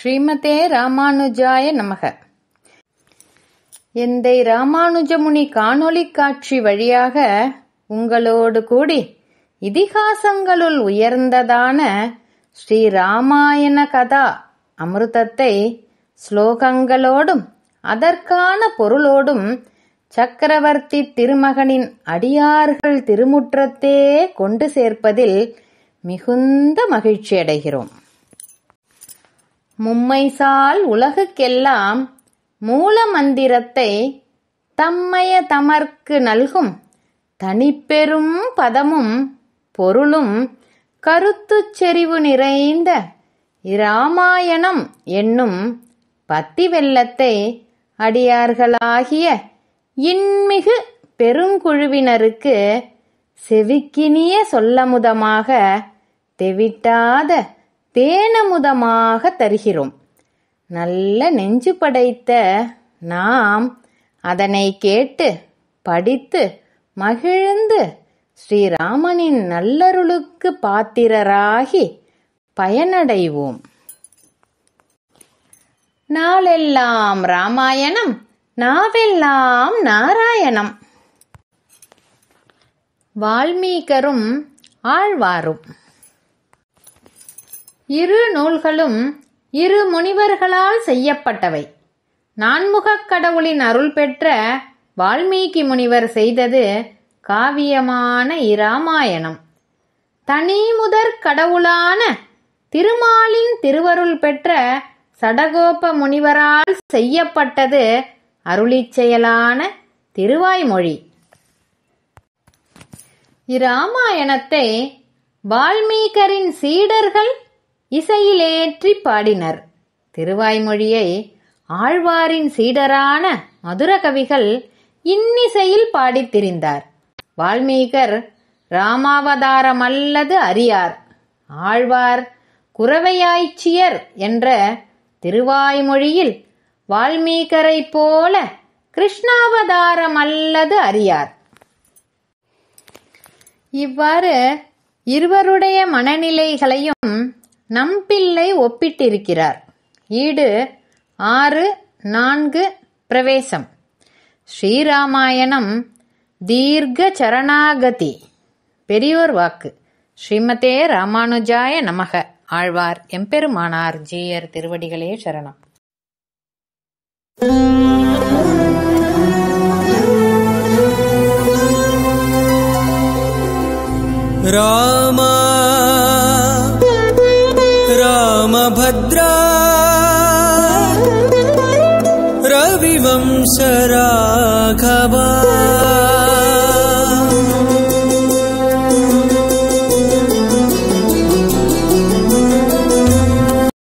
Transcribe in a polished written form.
ஸ்ரீமதே ராமானுஜாய நமக. எந்தை ராமானுஜமுனி காணொளி காட்சி வழியாக உங்களோடு கூடி இதிகாசங்களுள் உயர்ந்ததான ஸ்ரீ ராமாயண கதா அமிர்தத்தை ஸ்லோகங்களோடும் அதற்கான பொருளோடும் சக்கரவர்த்தி திருமகனின் அடியார்கள் திருமுற்றத்தே கொண்டு சேர்ப்பதில் மிகுந்த மகிழ்ச்சி அடைகிறோம். மும்மைசால் உலகுக்கெல்லாம் மூல மந்திரத்தை தம்மைய தமர்க்கு நல்கும் தனிப்பெரும் பதமும் பொருளும் கருத்துச் செறிவு நிறைந்த இராமாயணம் என்னும் பத்தி வெள்ளத்தை அடியார்களாகிய இன்மிகு பெருங்குழுவினருக்கு செவிக்கினிய சொல்லமுதமாக தெவிட்டாத தேனமுதமாக தருகிறோம். நல்ல நெஞ்சு படைத்த நாம் அதனை கேட்டு படித்து மகிழ்ந்து ஸ்ரீராமனின் நல்லருளுக்கு பாத்திரராகி பயனடைவோம். நாளெல்லாம் ராமாயணம், நாவெல்லாம் நாராயணம். வால்மீகரும் ஆழ்வாரும். இரு நூல்களும் இரு முனிவர்களால் செய்யப்பட்டவை. நான்முகக் கடவுளின் அருள் பெற்ற வால்மீகி முனிவர் செய்தது காவியமான இராமாயணம். தனிமுதற் கடவுளான திருமாலின் திருவருள் பெற்ற சடகோப முனிவரால் செய்யப்பட்டது அருளிச் செயலான திருவாய்மொழி. இராமாயணத்தை வால்மீகரின் சீடர்கள் இசையிலேற்றி பாடினர். திருவாய்மொழியை ஆழ்வாரின் சீடரான மதுரகவிகள் இன்னிசையில் பாடித் திரிந்தார். வால்மீகர் ராமாவதாரமல்லது அறியார். ஆழ்வார் குரவையாய்ச்சியர் என்ற திருவாய்மொழியில் வால்மீகரைப் போல கிருஷ்ணாவதாரமல்லது அறியார். இவ்வாறு இருவருடைய மனநிலைகளையும் நம்பிள்ளை ஒப்பிட்டிருக்கிறார். ஈடு 6:4 பிரவேசம். ஸ்ரீராமாயணம் தீர்க்க சரணாகதி. பெரியோர் வாக்கு. ஸ்ரீமதே ராமானுஜாய நமக. ஆழ்வார் எம்பெருமானார் ஜீயர் திருவடிகளே சரணம். ராமா ராமபத்ரா ரவிவம்சரா